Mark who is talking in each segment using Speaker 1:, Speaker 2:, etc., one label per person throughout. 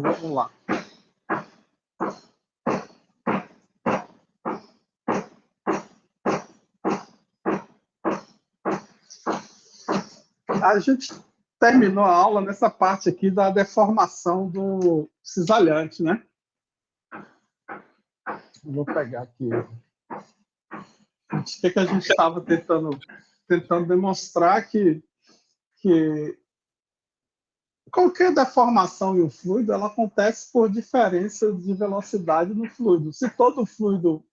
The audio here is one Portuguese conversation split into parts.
Speaker 1: Então, vamos lá. A gente terminou a aula nessa parte aqui da deformação do cisalhante, né? Vou pegar aqui. O que a gente estava tentando demonstrar que qualquer deformação em um fluido ela acontece por diferença de velocidade no fluido. Se todo fluido,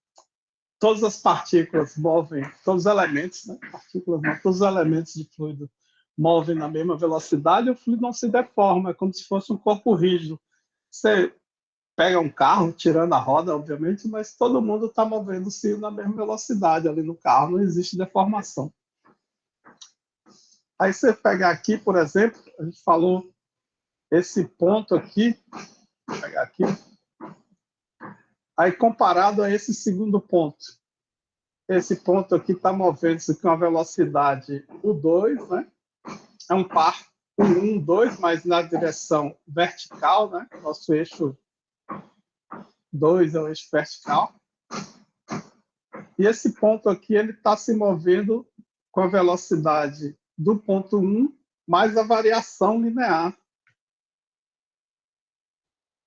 Speaker 1: todas as partículas movem, todos os elementos, né? Partículas não, todos os elementos de fluido movem na mesma velocidade, o fluido não se deforma, é como se fosse um corpo rígido. Você pega um carro, tirando a roda, obviamente, mas todo mundo está movendo-se na mesma velocidade ali no carro, não existe deformação. Aí você pega aqui, por exemplo, a gente falou esse ponto aqui, vou pegar aqui, aí comparado a esse segundo ponto, esse ponto aqui está movendo-se com a velocidade U2, né? É um par U1, U2, mas na direção vertical, né? Nosso eixo 2 é o eixo vertical. E esse ponto aqui ele está se movendo com a velocidade do ponto 1 mais a variação linear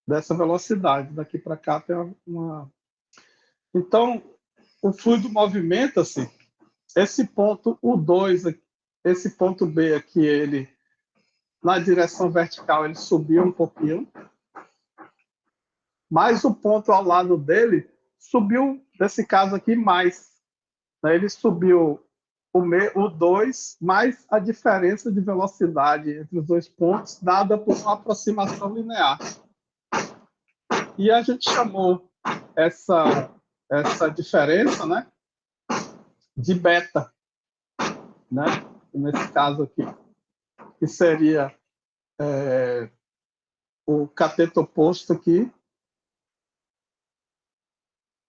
Speaker 1: dessa velocidade. Daqui para cá tem uma... Então, o fluido movimenta-se. Esse ponto U2, esse ponto B aqui, ele na direção vertical ele subiu um pouquinho, mas o ponto ao lado dele subiu, nesse caso aqui, mais. Ele subiu o 2 mais a diferença de velocidade entre os dois pontos, dada por uma aproximação linear. E a gente chamou essa diferença, né, de beta, né? Nesse caso aqui, que seria o cateto oposto aqui.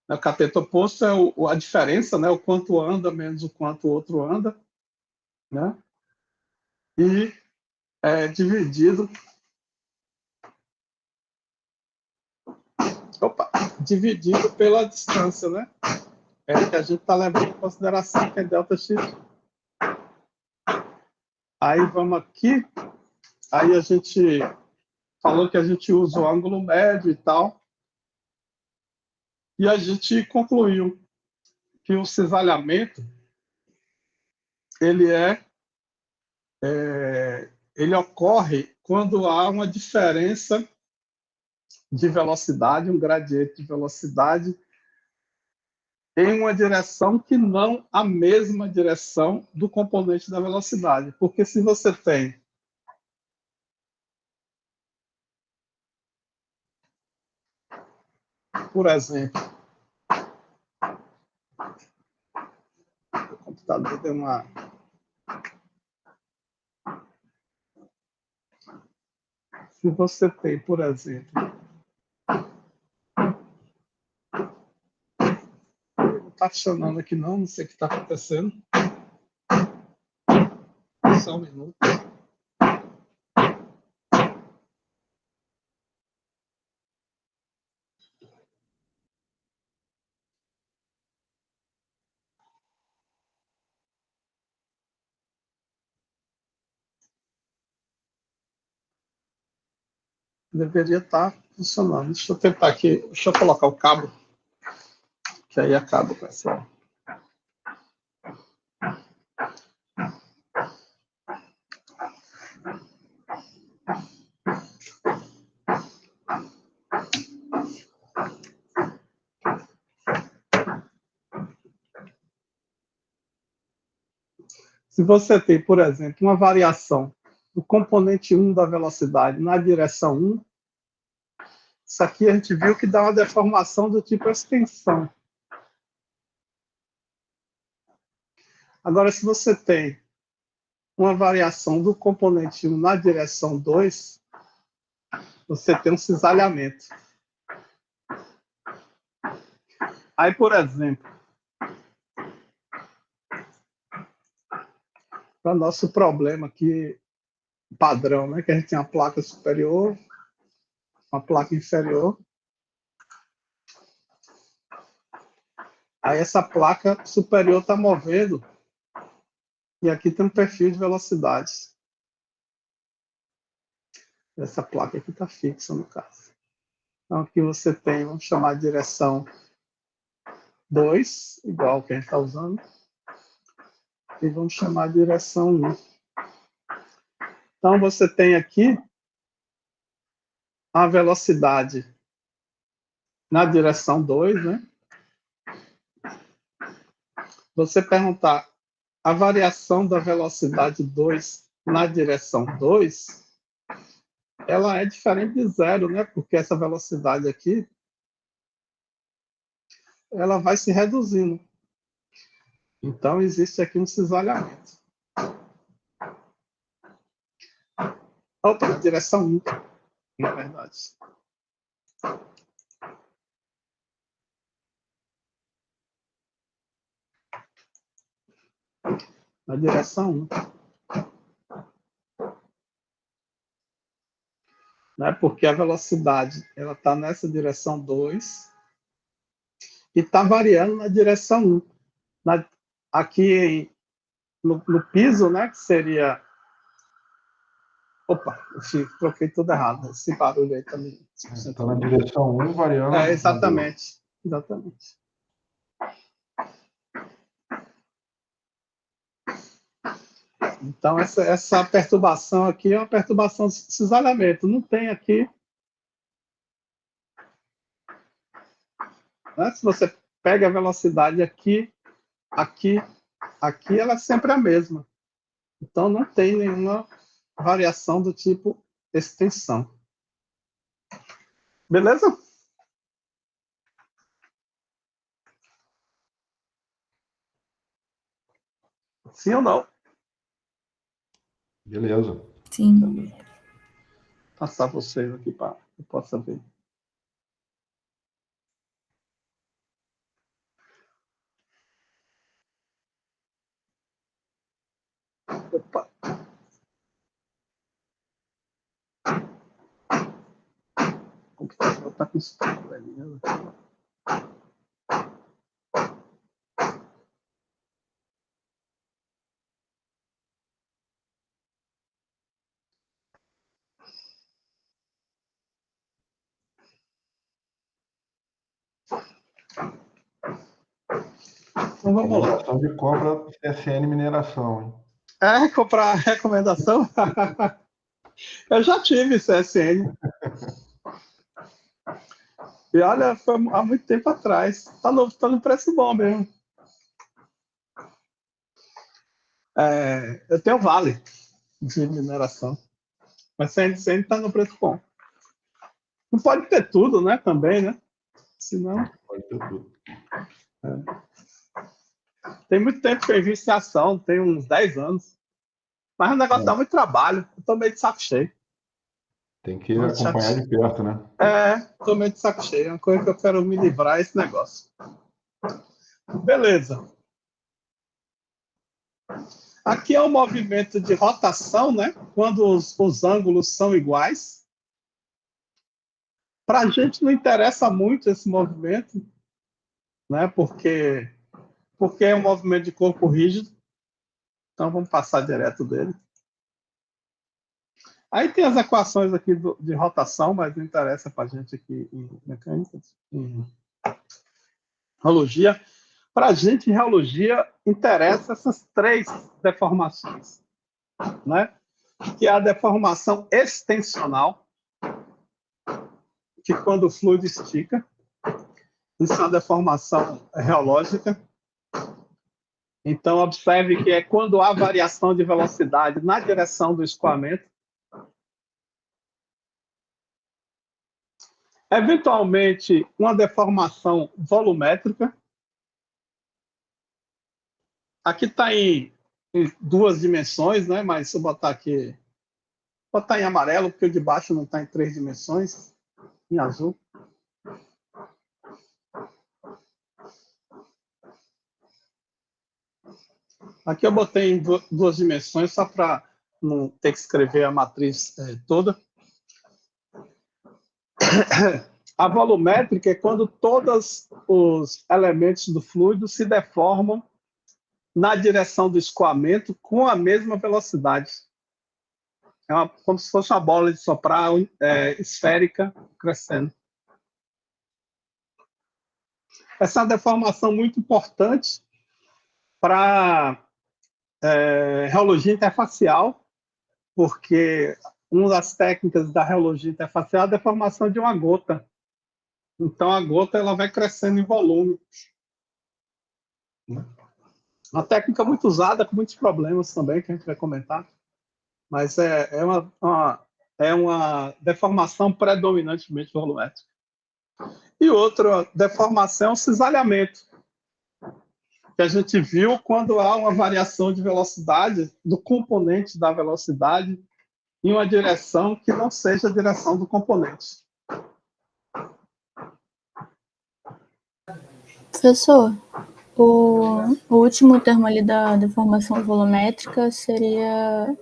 Speaker 1: O cateto oposto é a diferença, né? O quanto anda menos o quanto o outro anda, né? E é dividido pela distância, né? É que a gente está levando em consideração que é ΔX. Aí vamos aqui, aí a gente falou que a gente usa o ângulo médio e tal, e a gente concluiu que o cisalhamento ele ocorre quando há uma diferença de velocidade, um gradiente de velocidade em uma direção que não a mesma direção do componente da velocidade. Porque se você tem por exemplo, o computador deu uma... Se você tem, por exemplo, não está funcionando aqui não sei o que está acontecendo. Só um minuto. Deveria estar funcionando. Deixa eu tentar aqui, deixa eu colocar o cabo, que aí acaba com essa... Se você tem, por exemplo, uma variação do componente 1 da velocidade na direção 1, isso aqui a gente viu que dá uma deformação do tipo extensão. Agora, se você tem uma variação do componente 1 na direção 2, você tem um cisalhamento. Aí, por exemplo, para nosso problema aqui, padrão, né, que a gente tem a placa superior, uma placa inferior. Aí essa placa superior está movendo. E aqui tem um perfil de velocidade. Essa placa aqui está fixa, no caso. Então aqui você tem, vamos chamar de direção 2, igual que a gente está usando. E vamos chamar de direção 1. Então você tem aqui a velocidade na direção 2, né? Você perguntar a variação da velocidade 2 na direção 2, ela é diferente de zero, né? Porque essa velocidade aqui, ela vai se reduzindo. Então, existe aqui um cisalhamento. Opa, direção 1, na verdade. Na direção 1. Né? Porque a velocidade ela está nessa direção 2 e está variando na direção 1. Aqui no piso, né, que seria... Opa, troquei tudo errado. Esse barulho aí também.
Speaker 2: Está na direção 1, variando.
Speaker 1: Exatamente. Exatamente. Então, essa perturbação aqui é uma perturbação de cisalhamento. Não tem aqui... Né? Se você pega a velocidade aqui, ela é sempre a mesma. Então, não tem nenhuma variação do tipo extensão. Beleza? Sim ou não?
Speaker 2: Beleza.
Speaker 3: Sim.
Speaker 1: Vou passar vocês aqui para eu possa ver. Opa. O computador está com isso. Então vamos lá.
Speaker 2: Recomendação de compra CSN Mineração, hein?
Speaker 1: Comprar recomendação? Eu já tive CSN. E olha, foi há muito tempo atrás. Tá no preço bom mesmo. Eu tenho Vale de mineração. Mas CSN tá no preço bom. Não pode ter tudo, né? Também, né? Senão...
Speaker 2: Pode ter tudo.
Speaker 1: Tem muito tempo que eu invisto em ação, tem uns 10 anos. Mas o negócio dá muito trabalho. Eu tô meio de saco cheio.
Speaker 2: Tem que acompanhar de perto, né?
Speaker 1: Tô meio de saco cheio. É uma coisa que eu quero me livrar esse negócio. Beleza. Aqui é o movimento de rotação, né? Quando os ângulos são iguais. Para a gente não interessa muito esse movimento, né? Porque é um movimento de corpo rígido. Então vamos passar direto dele. Aí tem as equações aqui de rotação, mas não interessa para a gente aqui em mecânica, em reologia. Para a gente, em reologia, interessa essas 3 deformações, né? Que é a deformação extensional, que quando o fluido estica, isso é uma deformação reológica. Então, observe que é quando há variação de velocidade na direção do escoamento. Eventualmente, uma deformação volumétrica. Aqui está em 2 dimensões, né? Mas se eu botar aqui, botar em amarelo, porque o de baixo não está em 3 dimensões, em azul. Aqui eu botei em 2 dimensões, só para não ter que escrever a matriz toda. A volumétrica é quando todos os elementos do fluido se deformam na direção do escoamento com a mesma velocidade. Como se fosse uma bola de soprar esférica crescendo. Essa é uma deformação muito importante para reologia interfacial, porque uma das técnicas da reologia interfacial é a deformação de uma gota. Então, a gota ela vai crescendo em volume. Uma técnica muito usada, com muitos problemas também, que a gente vai comentar. Mas é uma deformação predominantemente volumétrica. E outra deformação é o cisalhamento, que a gente viu quando há uma variação de velocidade do componente da velocidade em uma direção que não seja a direção do componente.
Speaker 3: Professor, o último termo ali da deformação volumétrica seria...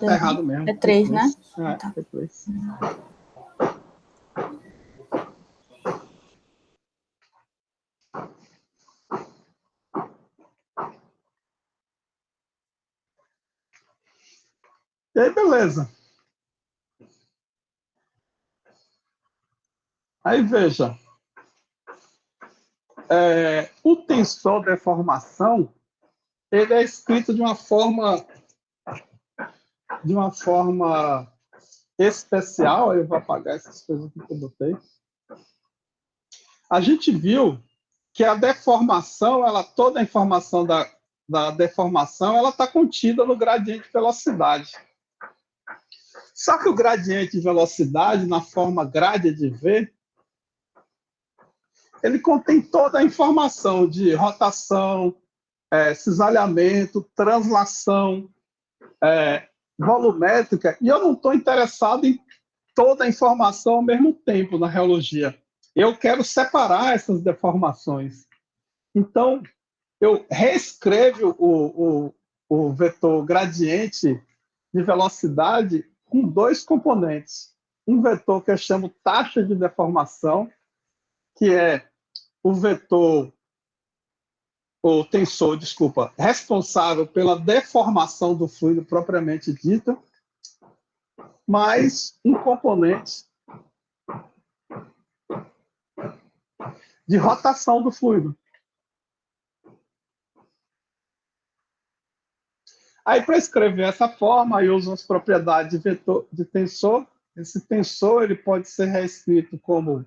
Speaker 1: Tá errado mesmo.
Speaker 3: É 3, né?
Speaker 1: Tá. É 3. E aí, beleza. Aí, veja. O tensor deformação, ele é escrito de uma forma especial. Eu vou apagar essas coisas aqui que eu botei. A gente viu que a deformação, toda a informação da deformação, ela está contida no gradiente de velocidade. Só que o gradiente de velocidade, na forma grade de V, ele contém toda a informação de rotação, cisalhamento, translação, volumétrica, e eu não estou interessado em toda a informação ao mesmo tempo na reologia. Eu quero separar essas deformações. Então, eu reescrevo o vetor gradiente de velocidade com 2 componentes. Um vetor que eu chamo taxa de deformação, que é o tensor, responsável pela deformação do fluido propriamente dita, mais um componente de rotação do fluido. Aí, para escrever essa forma, eu uso as propriedades de tensor. Esse tensor ele pode ser reescrito como...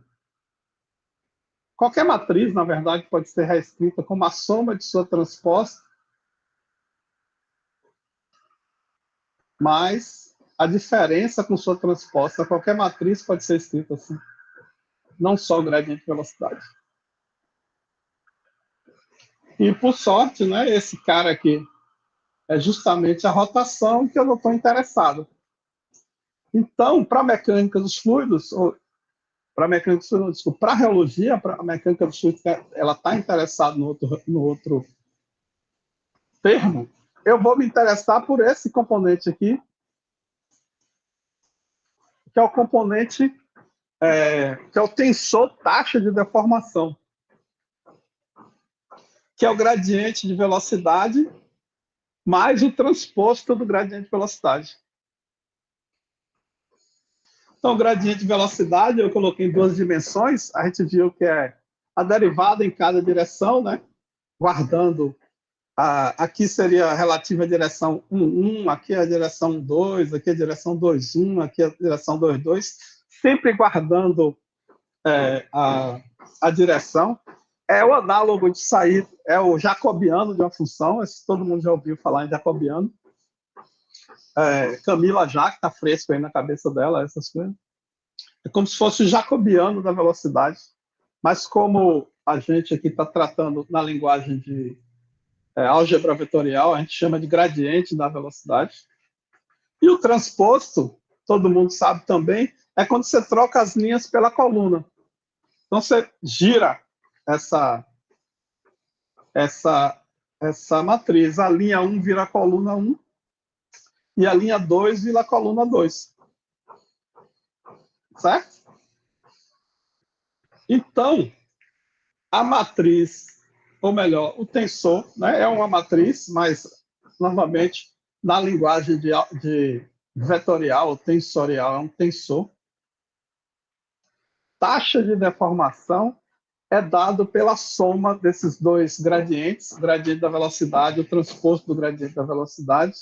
Speaker 1: Qualquer matriz, na verdade, pode ser reescrita como a soma de sua transposta mais a diferença com sua transposta. Qualquer matriz pode ser escrita assim. Não só o gradiente de velocidade. E, por sorte, né, esse cara aqui é justamente a rotação que eu não estou interessado. Então, para a mecânica dos fluidos, para a reologia, para a mecânica dos fluidos, ela está interessada no outro termo, eu vou me interessar por esse componente aqui, que é o componente que é o tensor taxa de deformação, que é o gradiente de velocidade mais o transposto do gradiente de velocidade. Então, o gradiente de velocidade eu coloquei em 2 dimensões. A gente viu que é a derivada em cada direção, né? Guardando, aqui seria a relativa à direção 1, 1, aqui é a direção 2, aqui é a direção 2, 1, aqui é a direção 2, 2, sempre guardando a direção. É o análogo de sair, é o jacobiano de uma função, todo mundo já ouviu falar em jacobiano. Camila já, que está fresco aí na cabeça dela, essas coisas. É como se fosse o jacobiano da velocidade, mas como a gente aqui está tratando na linguagem de álgebra vetorial, a gente chama de gradiente da velocidade. E o transposto, todo mundo sabe também, é quando você troca as linhas pela coluna. Então, você gira essa matriz. A linha 1 vira a coluna 1 e a linha 2 vira a coluna 2. Certo? Então, a matriz, ou melhor, o tensor, né, é uma matriz, mas, novamente, na linguagem de vetorial, tensorial, é um tensor. Taxa de deformação é dado pela soma desses dois gradientes, o gradiente da velocidade e o transposto do gradiente da velocidade.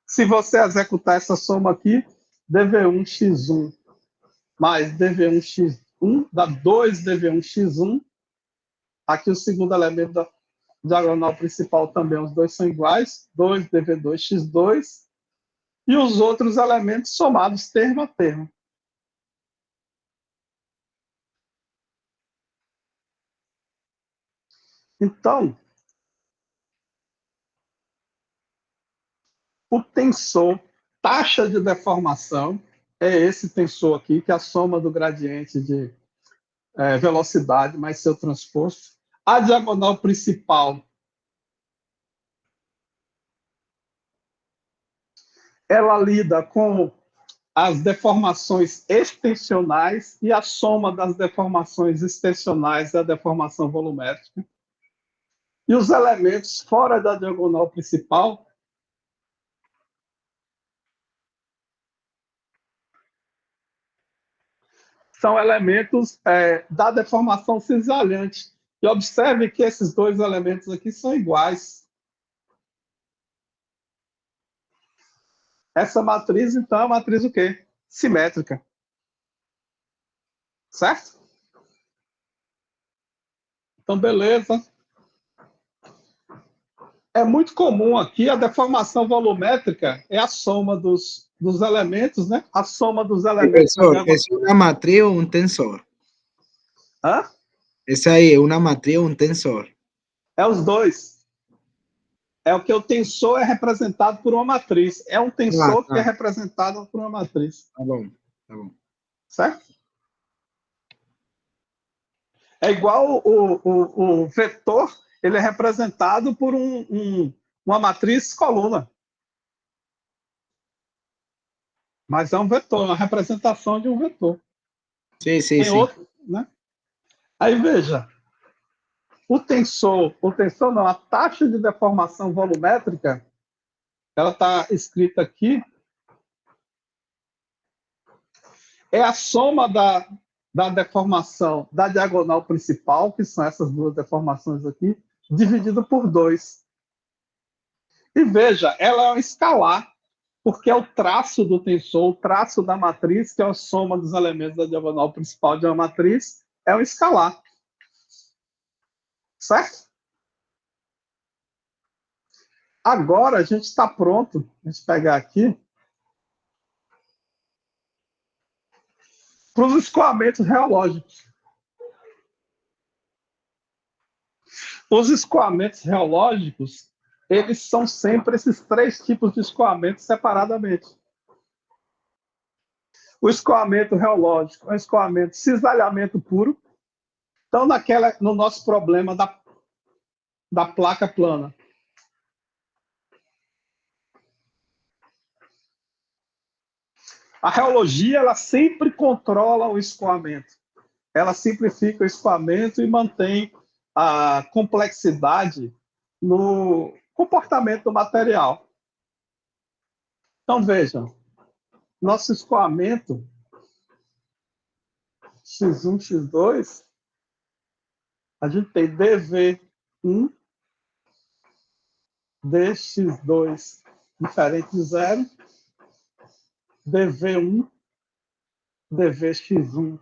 Speaker 1: Se você executar essa soma aqui, dv1x1 mais dv1x1 dá 2dv1x1. Aqui o segundo elemento da diagonal principal também, os dois são iguais, 2dv2x2. E os outros elementos somados termo a termo. Então, o tensor taxa de deformação é esse tensor aqui, que é a soma do gradiente de velocidade mais seu transposto. A diagonal principal, ela lida com as deformações extensionais e a soma das deformações extensionais da deformação volumétrica. E os elementos fora da diagonal principal são elementos da deformação cisalhante. E observe que esses dois elementos aqui são iguais. Essa matriz, então, é uma matriz o quê? Simétrica. Certo? Então, beleza. É muito comum aqui a deformação volumétrica é a soma dos elementos, né? A soma dos elementos.
Speaker 4: Profesor, ¿es una matriz o un tensor?
Speaker 1: Hã?
Speaker 4: Esa ahí es una matriz o un tensor.
Speaker 1: É os dois. É o que o tensor é representado por uma matriz. É um tensor que é representado por uma matriz.
Speaker 4: Tá bom, tá bom.
Speaker 1: Certo? É igual o vetor, ele é representado por uma matriz coluna. Mas é um vetor, uma representação de um vetor.
Speaker 4: Sim, sim,
Speaker 1: Tem
Speaker 4: sim.
Speaker 1: outro, né? Aí veja, o tensor não, a taxa de deformação volumétrica, ela está escrita aqui, é a soma da deformação da diagonal principal, que são essas duas deformações aqui, dividido por 2. E veja, ela é um escalar, porque é o traço do tensor, o traço da matriz, que é a soma dos elementos da diagonal principal de uma matriz, é um escalar. Certo? Agora a gente está pronto, a gente pegar aqui, para os escoamentos reológicos. Os escoamentos reológicos, eles são sempre esses três tipos de escoamento separadamente. O escoamento reológico é um escoamento cisalhamento puro. Então, no nosso problema da placa plana, a reologia, ela sempre controla o escoamento. Ela simplifica o escoamento e mantém a complexidade no comportamento do material. Então, vejam, nosso escoamento x1, x2, a gente tem dv1, dx2 diferente de zero, dv1, dvx1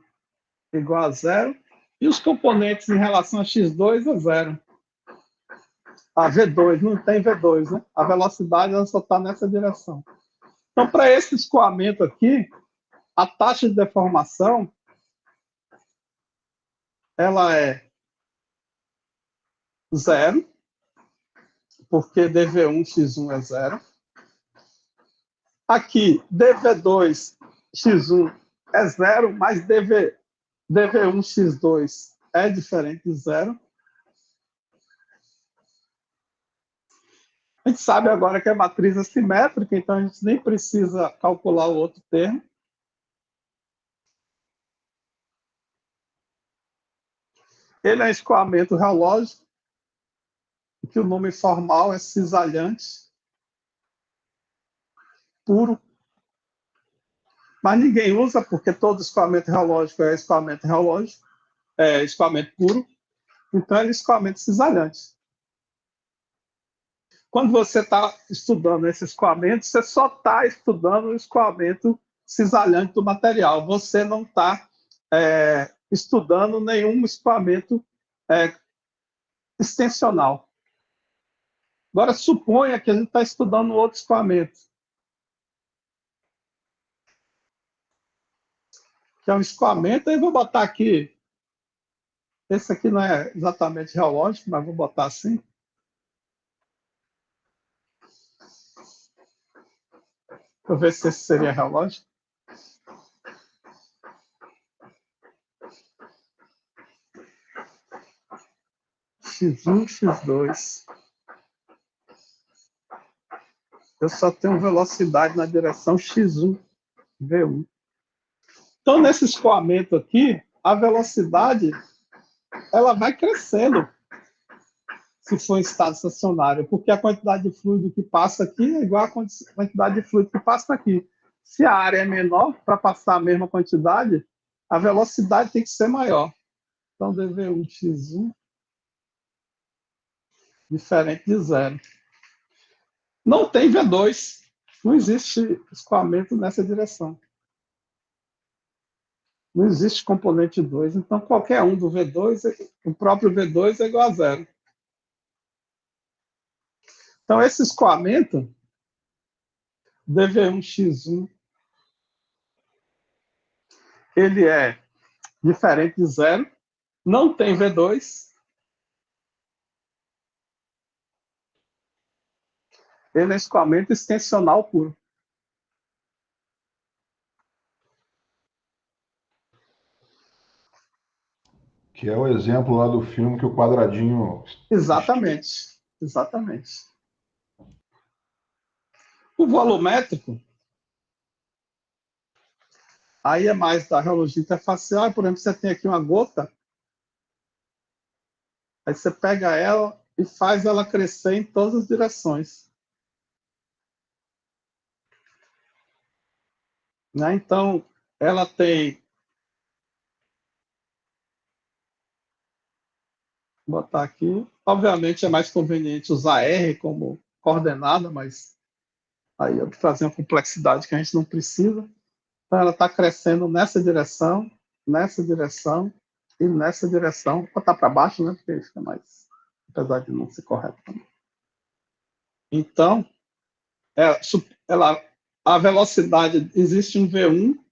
Speaker 1: igual a zero, e os componentes em relação a x2 é zero. A V2, não tem V2, né? A velocidade ela só está nessa direção. Então, para esse escoamento aqui, a taxa de deformação ela é zero, porque dv1 x1 é zero. Aqui, dv2 x1 é zero, mas dv1 x2 é diferente de zero. A gente sabe agora que a matriz é simétrica, então a gente nem precisa calcular o outro termo. Ele é escoamento reológico, que o nome formal é cisalhante puro, mas ninguém usa porque todo escoamento reológico é escoamento reológico, é escoamento puro, então ele é escoamento cisalhante. Quando você está estudando esse escoamento, você só está estudando o escoamento cisalhante do material, você não está estudando nenhum escoamento extensional. Agora, suponha que a gente está estudando outro escoamento, que é um escoamento, aí vou botar aqui, esse aqui não é exatamente reológico, mas vou botar assim. Deixa eu ver se esse seria reológico. X1, X2. Eu só tenho velocidade na direção X1, V1. Então, nesse escoamento aqui, a velocidade ela vai crescendo se for em estado estacionário, porque a quantidade de fluido que passa aqui é igual à quantidade de fluido que passa aqui. Se a área é menor, para passar a mesma quantidade, a velocidade tem que ser maior. Então, dV1 x1 diferente de zero. Não tem V2. Não existe escoamento nessa direção. Não existe componente 2. Então, qualquer um do V2, o próprio V2 é igual a zero. Então, esse escoamento, dV1 x1, ele é diferente de zero, não tem V2, ele é escoamento extensional puro.
Speaker 2: Que é o exemplo lá do filme que o quadradinho...
Speaker 1: Exatamente, exatamente. O volumétrico, aí é mais da reologia interfacial. Por exemplo, você tem aqui uma gota, aí você pega ela e faz ela crescer em todas as direções. Né? Então, ela tem... Vou botar aqui. Obviamente, é mais conveniente usar R como coordenada, mas aí eu vou trazer uma complexidade que a gente não precisa. Então, ela está crescendo nessa direção e nessa direção. Vou botar para baixo, né? Porque fica mais... Apesar de não ser correto também. Então, a velocidade... Existe um V1,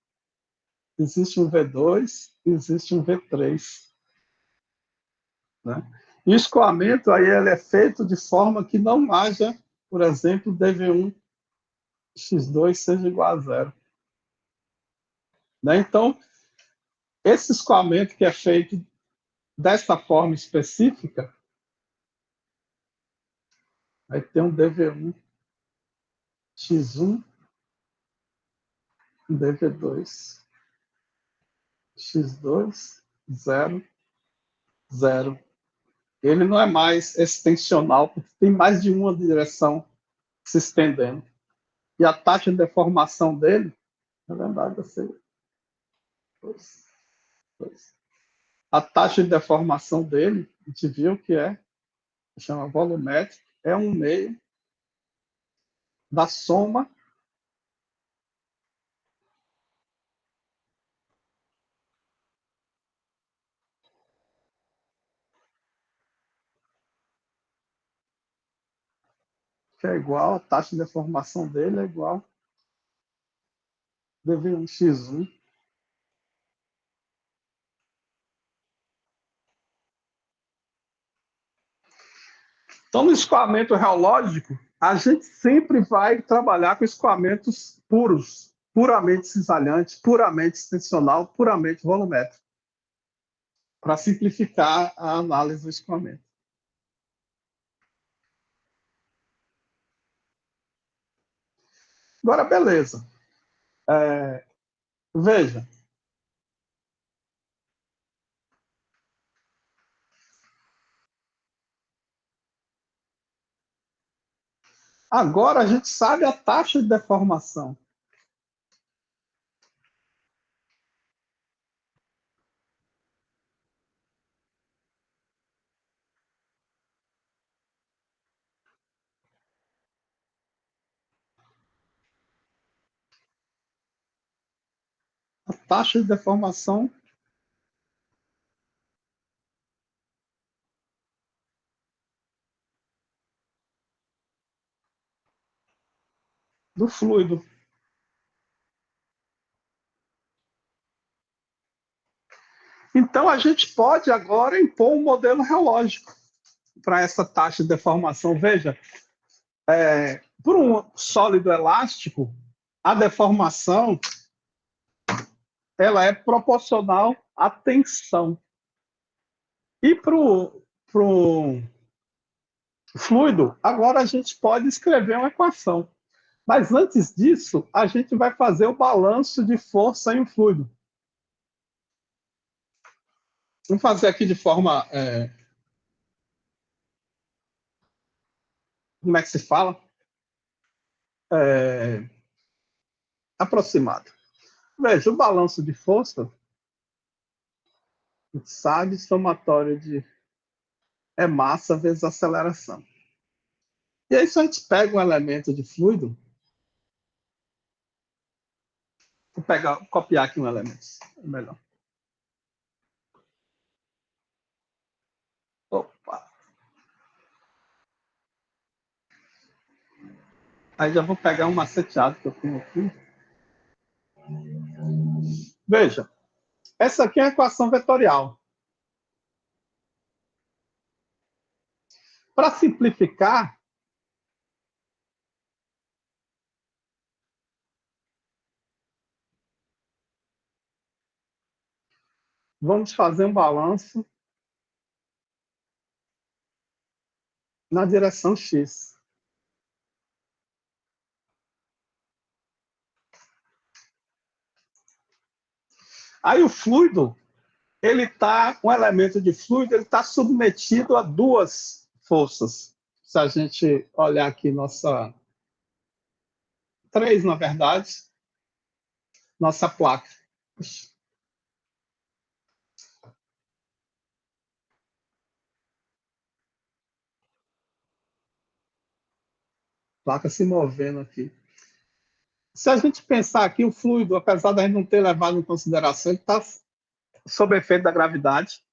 Speaker 1: existe um V2, existe um V3. Né? E o escoamento aí, ele é feito de forma que não haja, por exemplo, dV1 x2 seja igual a zero. Né? Então, esse escoamento que é feito dessa forma específica, vai ter um dV1 x1, um dV2 x2, 0, 0. Ele não é mais extensional, porque tem mais de uma direção se estendendo. E a taxa de deformação dele, na verdade, vai ser 2. A taxa de deformação dele, a gente viu que chama volumétrico, é 1/2 da soma que é igual, a taxa de deformação dele é igual a dV1 x1. Então, no escoamento reológico, a gente sempre vai trabalhar com escoamentos puros, puramente cisalhante, puramente extensional, puramente volumétrico, para simplificar a análise do escoamento. Agora, beleza. Veja. Agora a gente sabe a taxa de deformação. A taxa de deformação do fluido. Então, a gente pode agora impor um modelo reológico para essa taxa de deformação. Veja, por um sólido elástico, a deformação ela é proporcional à tensão. E para o fluido, agora a gente pode escrever uma equação. Mas antes disso, a gente vai fazer o balanço de força em um fluido. Vamos fazer aqui de forma... como é que se fala? Aproximado. Veja, o balanço de força, a gente sabe, somatório de massa vezes aceleração. E aí, se a gente pega um elemento de fluido, vou copiar aqui um elemento, é melhor. Opa! Aí já vou pegar um maceteado que eu tenho aqui. Veja, essa aqui é a equação vetorial. Para simplificar, vamos fazer um balanço na direção x. Aí o fluido, um elemento de fluido, ele está submetido a duas forças. Se a gente olhar aqui três, na verdade, nossa placa. Placa se movendo aqui. Se a gente pensar aqui, o fluido, apesar da gente não ter levado em consideração, ele está sob efeito da gravidade,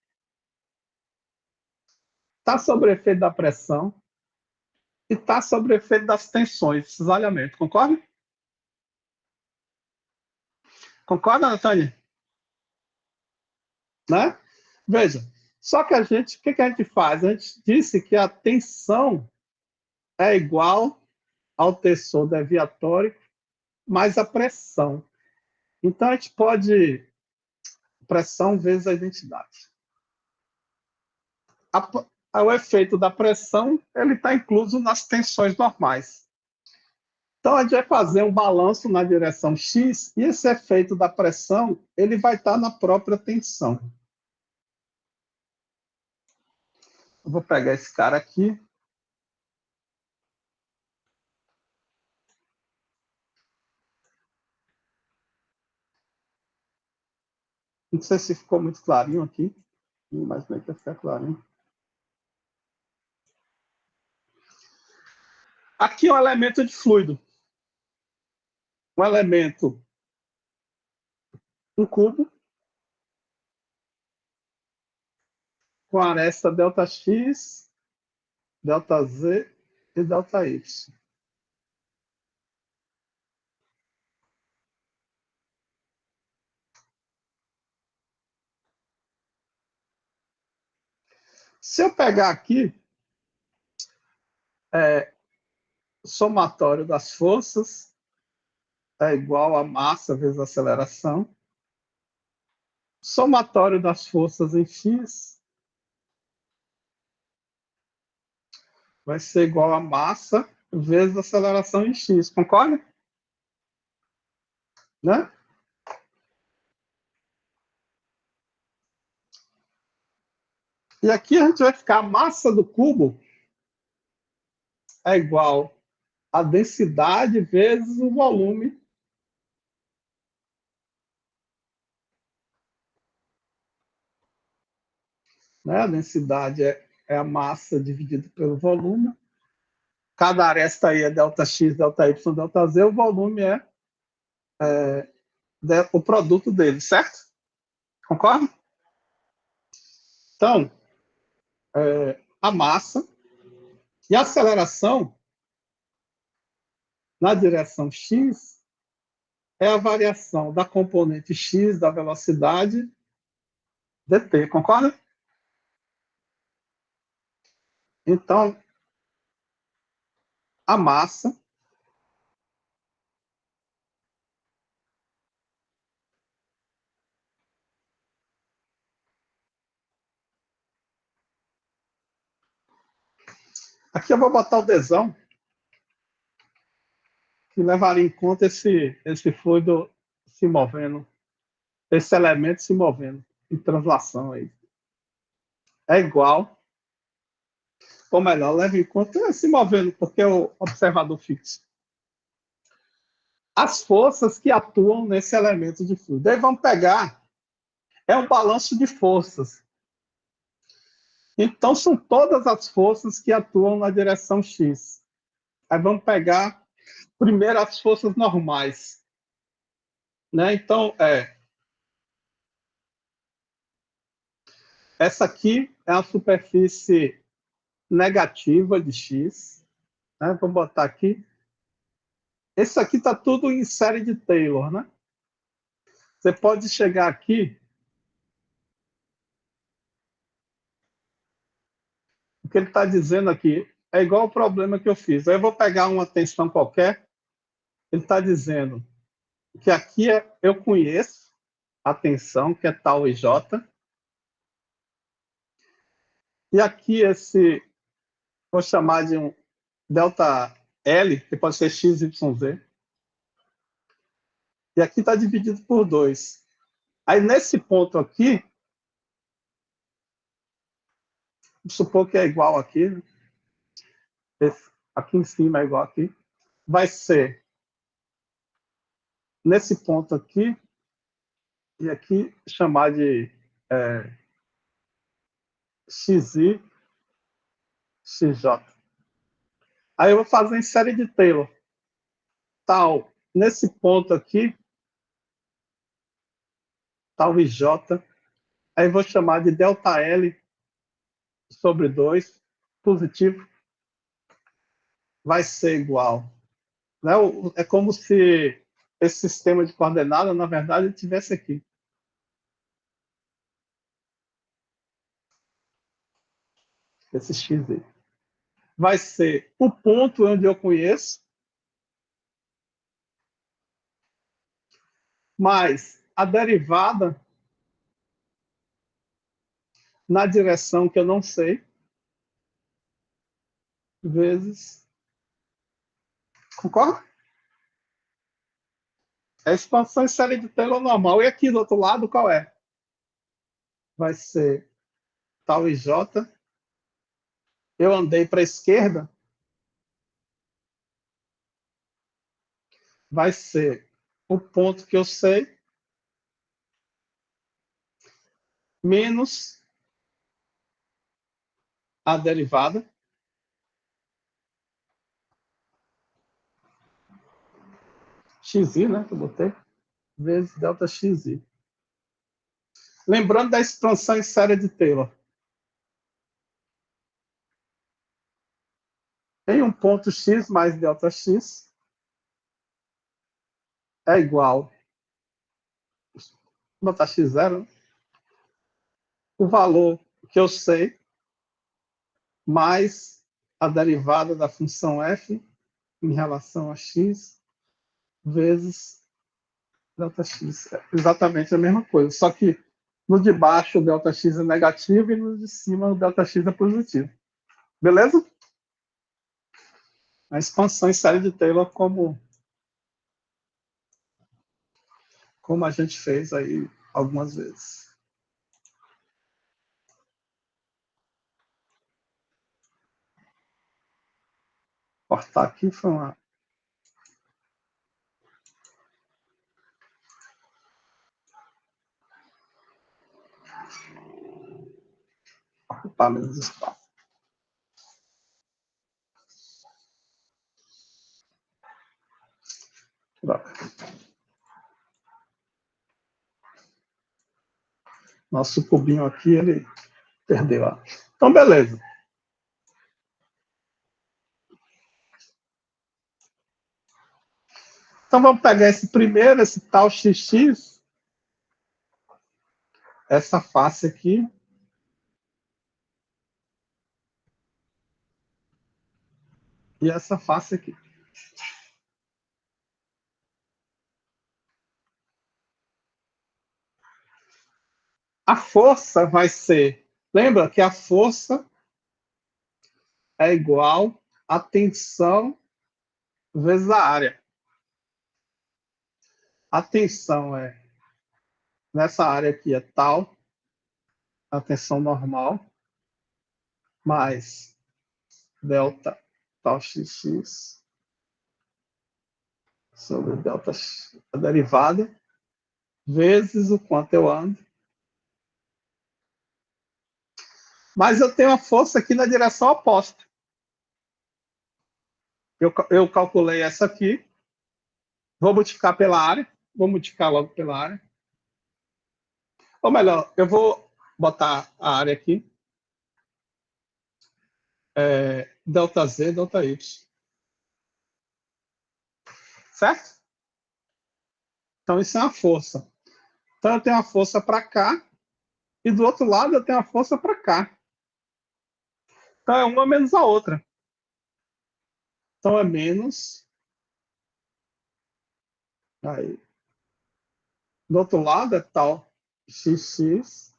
Speaker 1: está sob efeito da pressão e está sob efeito das tensões, cisalhamento. Concorda? Concorda, Natânia? Né? Veja, só que o que a gente faz? A gente disse que a tensão é igual ao tensor deviatório mais a pressão. Então, a gente pode pressão vezes a identidade. O efeito da pressão ele está incluso nas tensões normais. Então, a gente vai fazer um balanço na direção x e esse efeito da pressão ele vai estar na própria tensão. Eu vou pegar esse cara aqui. Não sei se ficou muito clarinho aqui, mas bem que vai ficar clarinho. Aqui é um elemento de fluido. Um elemento, um cubo, com aresta ΔX, ΔZ e ΔY. Se eu pegar aqui, o somatório das forças é igual a massa vezes a aceleração. Somatório das forças em x vai ser igual a massa vezes a aceleração em x. Concorda? Né? E aqui a gente vai ficar a massa do cubo é igual a densidade vezes o volume. Né? A densidade é a massa dividida pelo volume. Cada aresta aí é ΔX, ΔY, ΔZ. O volume é o produto dele, certo? Concorda? Então, a massa e a aceleração na direção x é a variação da componente x da velocidade dt, concorda? Então, a massa aqui eu vou botar o Dzão, que levaria em conta esse fluido se movendo, esse elemento se movendo em translação aí. É igual, ou melhor, leva em conta se movendo, porque é o observador fixo. As forças que atuam nesse elemento de fluido. Aí vamos pegar, é um balanço de forças. Então, são todas as forças que atuam na direção x. Aí vamos pegar primeiro as forças normais. Né? Então, essa aqui é a superfície negativa de x. Né? Vamos botar aqui. Esse aqui está tudo em série de Taylor. Né? Você pode chegar aqui. O que ele está dizendo aqui é igual o problema que eu fiz. Aí eu vou pegar uma tensão qualquer. Ele está dizendo que aqui eu conheço a tensão, que é tal e J. E aqui vou chamar de um delta L, que pode ser x, y, z. E aqui está dividido por 2. Aí, nesse ponto aqui, vamos supor que é igual aqui, né? Aqui em cima é igual aqui. Vai ser nesse ponto aqui, e aqui chamar de xi, xj. Aí eu vou fazer em série de Taylor. Tal, nesse ponto aqui, tal ij. Aí eu vou chamar de delta L sobre 2, positivo, vai ser igual. Né? É como se esse sistema de coordenadas, na verdade, tivesse aqui. Esse x aí. Vai ser o ponto onde eu conheço, mais a derivada na direção que eu não sei, vezes. Concorda? É a expansão em série de Taylor normal. E aqui do outro lado, qual é? Vai ser tal ij. Eu andei para a esquerda. Vai ser o ponto que eu sei, menos a derivada. Xi, né, que eu botei, vezes delta xi. Lembrando da expansão em série de Taylor. Em um ponto x mais delta x é igual, vou botar x0, o valor que eu sei, mais a derivada da função f em relação a x, vezes delta x. É exatamente a mesma coisa, só que no de baixo o delta x é negativo e no de cima o delta x é positivo. Beleza? A expansão em série de Taylor como a gente fez aí algumas vezes. Cortar aqui foi uma Ocupar menos espaço. Droga. Nosso cubinho aqui, ele perdeu. Ó. Então, beleza. Então, vamos pegar esse primeiro, esse tal XX, essa face aqui. E essa face aqui. A força vai ser... Lembra que a força é igual a tensão vezes a área. A tensão é... Nessa área aqui é tal, a tensão normal, mais delta tal XX sobre delta X, a derivada, vezes o quanto eu ando. Mas eu tenho a força aqui na direção oposta. Eu calculei essa aqui, vou multiplicar pela área, vou multiplicar logo pela área. Ou melhor, eu vou botar a área aqui, delta Z, delta Y. Certo? Então, isso é uma força. Então, eu tenho a força para cá, e do outro lado eu tenho a força para cá. Então, é uma menos a outra. Então, é menos. Aí. Do outro lado é tal XX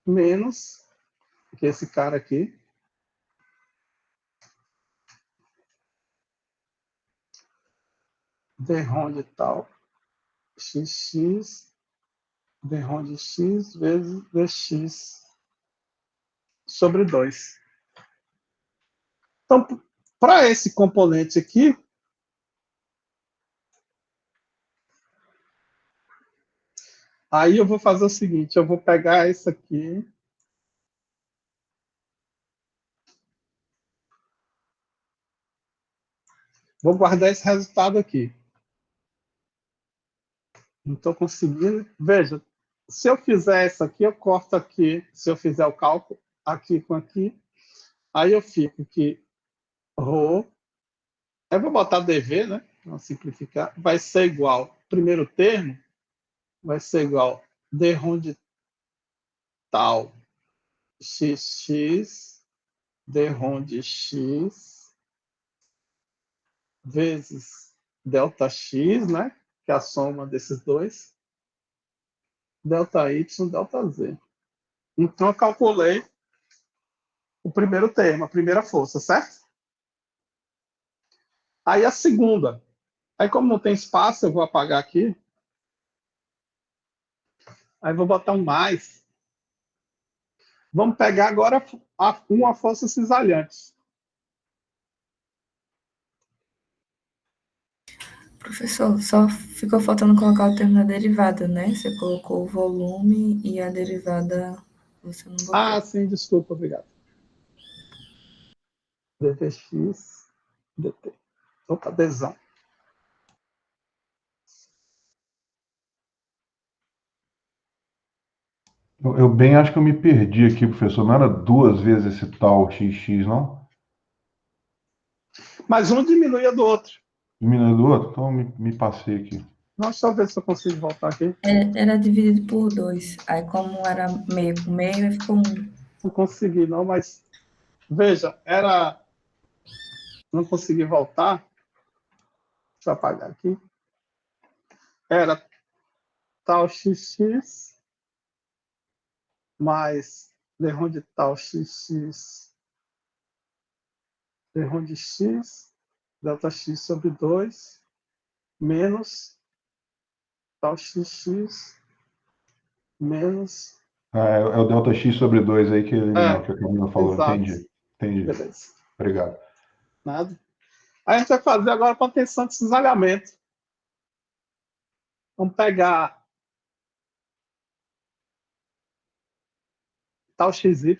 Speaker 1: menos que esse cara aqui. D-ROM de tal XX D-ROM de X vezes Dx sobre 2. Então, para esse componente aqui, aí eu vou fazer o seguinte, eu vou pegar isso aqui, vou guardar esse resultado aqui. Não estou conseguindo. Veja, se eu fizer isso aqui, eu corto aqui, se eu fizer o cálculo aqui com aqui, aí eu fico que ρ, eu vou botar dv, né? Vamos simplificar, vai ser igual, primeiro termo, vai ser igual d-ROM de tal xx, d-ROM de x, vezes delta x, né? Que é a soma desses dois, delta y, delta z. Então, eu calculei o primeiro termo, a primeira força, certo? Aí a segunda. Aí, como não tem espaço, eu vou apagar aqui. Aí vou botar um mais. Vamos pegar agora uma força cisalhante.
Speaker 5: Professor, só ficou faltando colocar o termo na derivada, né? Você colocou o volume e a derivada você não botou.
Speaker 1: Ah, sim, desculpa, obrigado. dtx, dt. Opa, dzão.
Speaker 2: Eu bem acho que eu me perdi aqui, professor. Não era duas vezes esse tal XX, não?
Speaker 1: Mas um diminui a do outro.
Speaker 2: Diminui do outro? Então me passei aqui.
Speaker 1: Deixa eu ver se eu consigo voltar aqui.
Speaker 5: Era dividido por 2. Aí, como era meio com meio, aí ficou 1.
Speaker 1: Não consegui, não, mas veja, era. Não consegui voltar. Deixa eu apagar aqui. Era tal xx mais d-ROM de tal xx, d-ROM de x, delta x sobre 2, menos tal xx, menos...
Speaker 2: É o delta X sobre 2 aí que a Camila falou.
Speaker 1: Exato.
Speaker 2: Entendi.
Speaker 1: Beleza.
Speaker 2: Obrigado.
Speaker 1: Nada. Aí a gente vai fazer agora com a tensão de cisalhamento. Vamos pegar tal XY.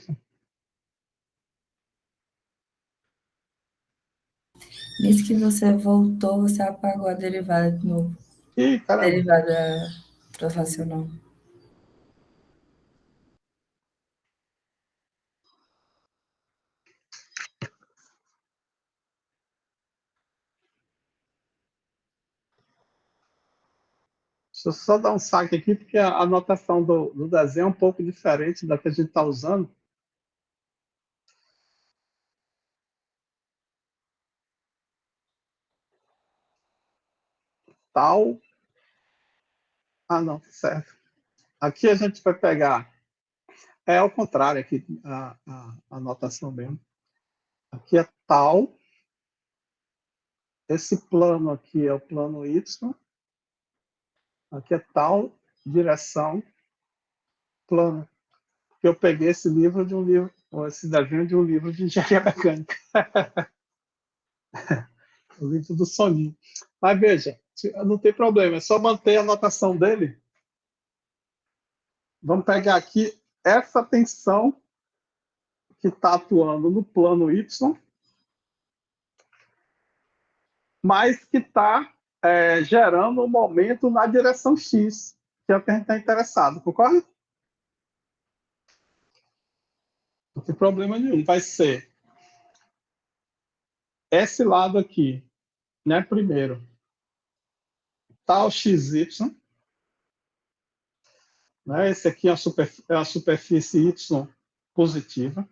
Speaker 5: Nisso que você voltou, você apagou a derivada de novo.
Speaker 1: Ih, caramba.
Speaker 5: Derivada translacional.
Speaker 1: Deixa eu só dar um saque aqui, porque a anotação do desenho é um pouco diferente da que a gente está usando. Tal. Ah, não, certo. Aqui a gente vai pegar. É ao contrário aqui, a anotação mesmo. Aqui é tal. Esse plano aqui é o plano Y. Aqui é tal direção plano. Eu peguei esse livro de um livro, ou esse desenho de um livro de engenharia mecânica. O livro do Soninho. Mas veja, não tem problema, é só manter a anotação dele. Vamos pegar aqui essa tensão que está atuando no plano Y, mas que está gerando um momento na direção X, que é o que a gente está interessado, concorda? Não tem problema nenhum. Vai ser esse lado aqui, né? Primeiro, tal XY, né? Esse aqui é a superfície Y positiva,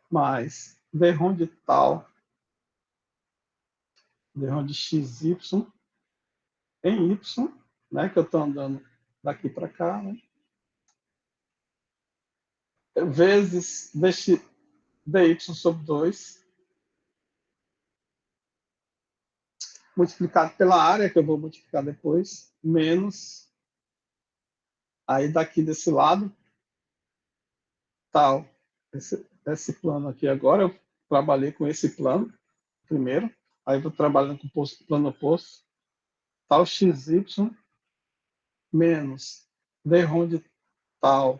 Speaker 1: mais derrom de tal, derrom de XY em Y, né? Que eu estou andando daqui para cá, né? Vezes dy sobre 2, multiplicado pela área, que eu vou multiplicar depois, menos, aí daqui desse lado, tal, esse plano aqui agora, eu trabalhei com esse plano primeiro, aí vou trabalhando com o plano oposto, tal xy menos derrom de tal,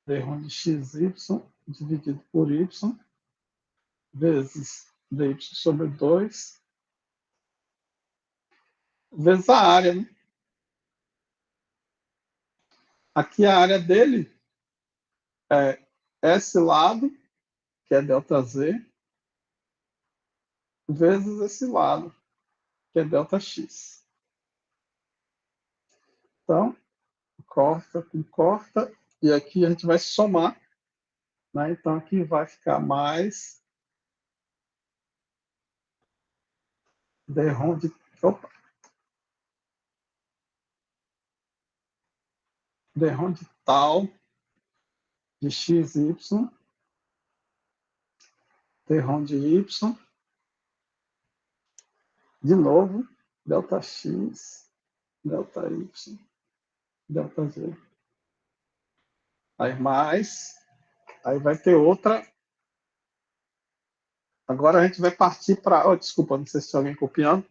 Speaker 1: derrom de xy dividido por y, vezes dy sobre 2, vezes a área, né? Aqui a área dele é esse lado, que é ΔZ, vezes esse lado, que é ΔX. Então, corta com corta, e aqui a gente vai somar, né? Então aqui vai ficar mais derrom de, opa, derrom de tal de XY, derrom de Y, de novo, ΔX, ΔY, ΔZ. Aí mais, aí vai ter outra. Agora a gente vai partir para. Oh, desculpa, não sei se tem alguém copiando.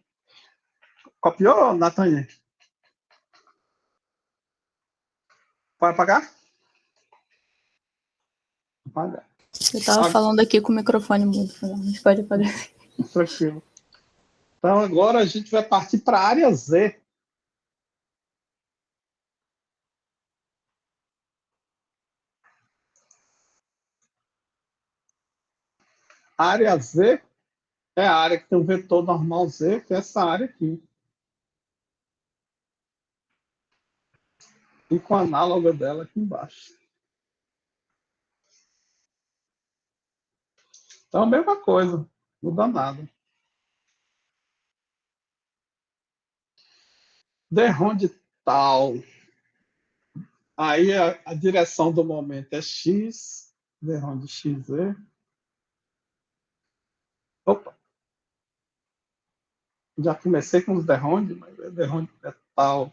Speaker 1: Copiou, Nathaniel? Pode apagar? Apagar.
Speaker 3: Eu estava falando aqui com o microfone mudo, mas pode apagar.
Speaker 1: Tranquilo. Então agora a gente vai partir para a área Z. A área Z é a área que tem o vetor normal Z, que é essa área aqui. E com a análoga dela aqui embaixo. Então, a mesma coisa, não muda nada. Derrom de tal. Aí a direção do momento é X, derrom de XZ. Opa! Já comecei com os derrondes, mas derrom é tal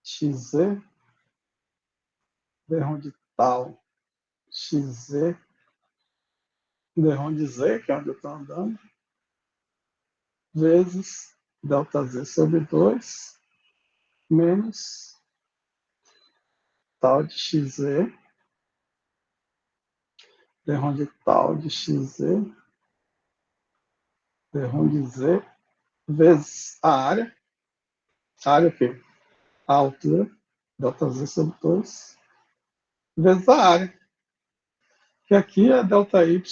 Speaker 1: XZ, derrom de tal XZ, derrom de Z, que é onde eu estou andando, vezes ΔZ sobre 2, menos tal de XZ, D-ROM de tal de XZ, D-ROM de Z, vezes a área o quê? A altura, ΔZ sobre 2, vezes a área, que aqui é ΔY,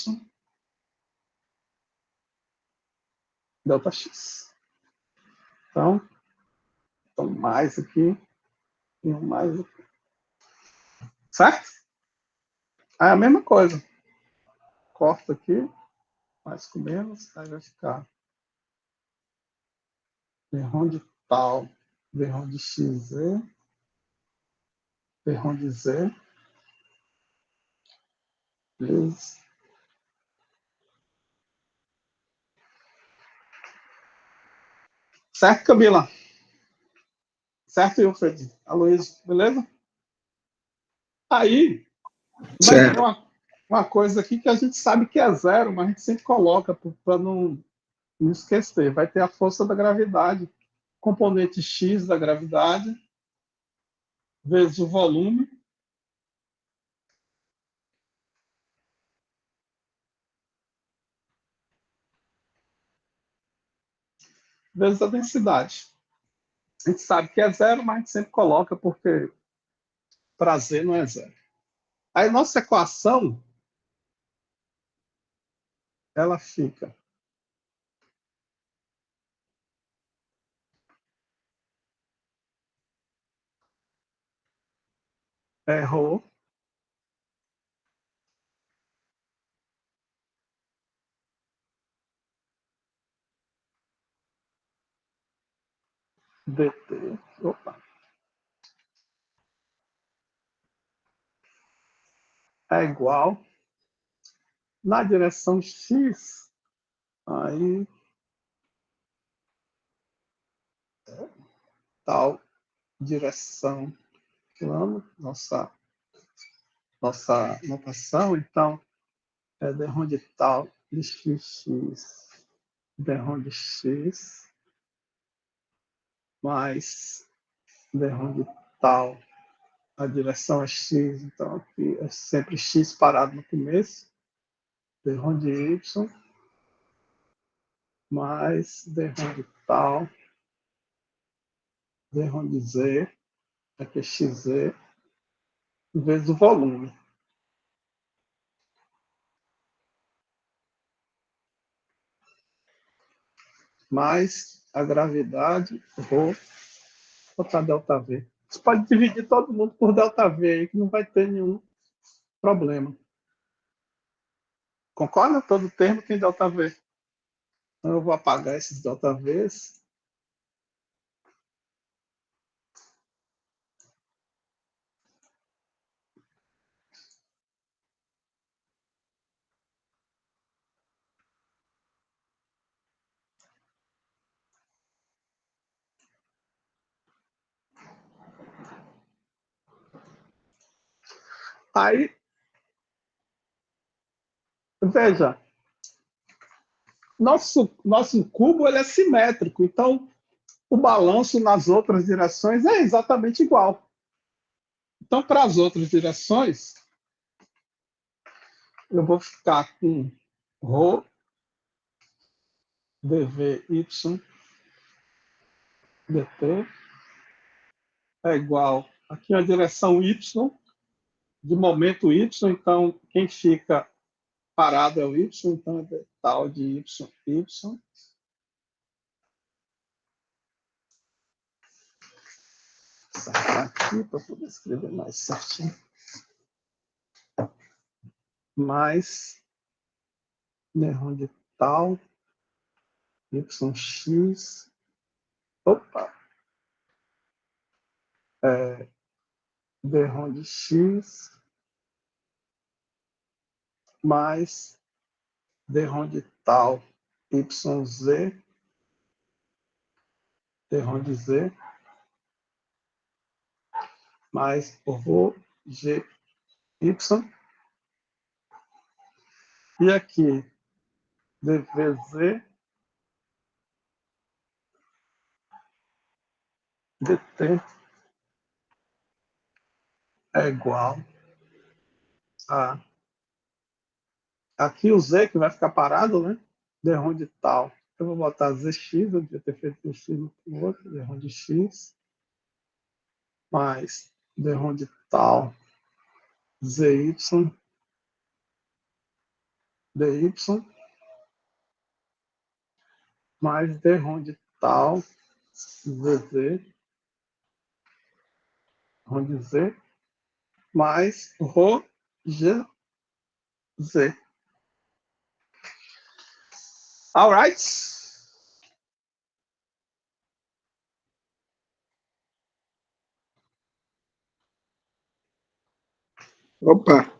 Speaker 1: ΔX. Então, mais aqui e um mais aqui. Certo? Aí a mesma coisa. Corta aqui, mais com menos, aí vai ficar D-ROM de tal, D-ROM de XZ, D-ROM de Z, vezes. Certo, Camila? Certo, Wilfred? Aloysio, beleza? Aí, vai ter
Speaker 4: Certo.
Speaker 1: uma coisa aqui que a gente sabe que é zero, mas a gente sempre coloca para não esquecer. Vai ter a força da gravidade, componente X da gravidade, vezes o volume, vezes a densidade. A gente sabe que é zero, mas a gente sempre coloca porque para Z não é zero. Aí nossa equação, ela fica ρ dt, opa, é igual na direção x, aí tal direção plano, nossa notação, então é d de tal de xx, d de x, mais d de tal, a direção é x, então aqui é sempre x parado no começo, d de y, mais d de tal, d de z, aqui é xz, vezes o volume. Mais a gravidade, vou botar ΔV. Você pode dividir todo mundo por ΔV aí, que não vai ter nenhum problema. Concorda? Todo termo tem ΔV. Então eu vou apagar esses ΔVs. Aí, veja, nosso cubo ele é simétrico, então o balanço nas outras direções é exatamente igual. Então, para as outras direções, eu vou ficar com ρ dvy dt é igual aqui a direção y, de momento y, então quem fica parado é o y, então é tal de y. Aqui para poder escrever mais certinho. Mais d de tal, yx, opa, d de x, mais d de tal, yz, d de z, mais rho gy. E aqui, dvz, dt é igual a... Aqui o Z que vai ficar parado, né? D-ROM de tal. Eu vou botar ZX, eu devia ter feito X no outro, D-ROM de X, mais D-ROM de tal, ZY, DY, mais D-ROM de tal, ZZ, ROM de Z, mais RO GZ. All right?
Speaker 4: Opa.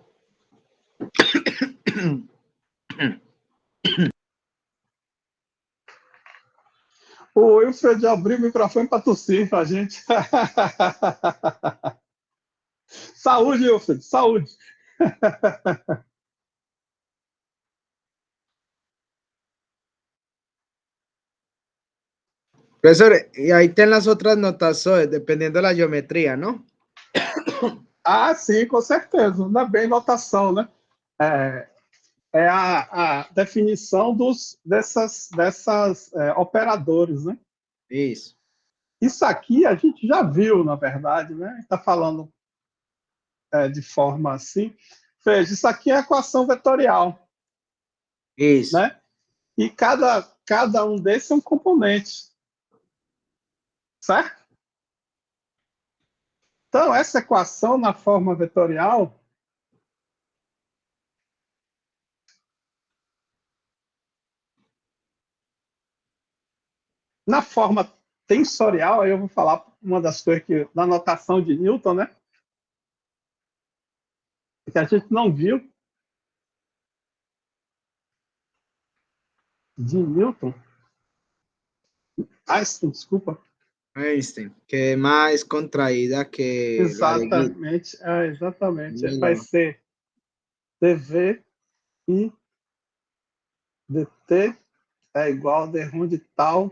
Speaker 1: O Wilfred abriu o microfone para tossir para a gente. Saúde, Wilfred, saúde.
Speaker 4: Profesor, y ahí están las otras notaciones, dependiendo de la geometría, ¿no?
Speaker 1: Ah, sim, com certeza. Não é bem notação, né? É a definição dessas operadores, né?
Speaker 4: Isso.
Speaker 1: Isso aqui a gente já viu, na verdade, né? Está falando de forma assim. Veja, isso aqui é a equação vetorial,
Speaker 4: Isso.
Speaker 1: né? E cada um desses é um componente, certo? Então, essa equação na forma vetorial, na forma tensorial, aí eu vou falar uma das coisas que, na notação de Newton, né? Que a gente não viu, de Newton. Einstein, desculpa.
Speaker 4: Einstein, que es más contraída que la de Gibbs.
Speaker 1: Exatamente, exatamente.
Speaker 4: Melhor.
Speaker 1: Vai ser dv e dt é igual a d1 de tal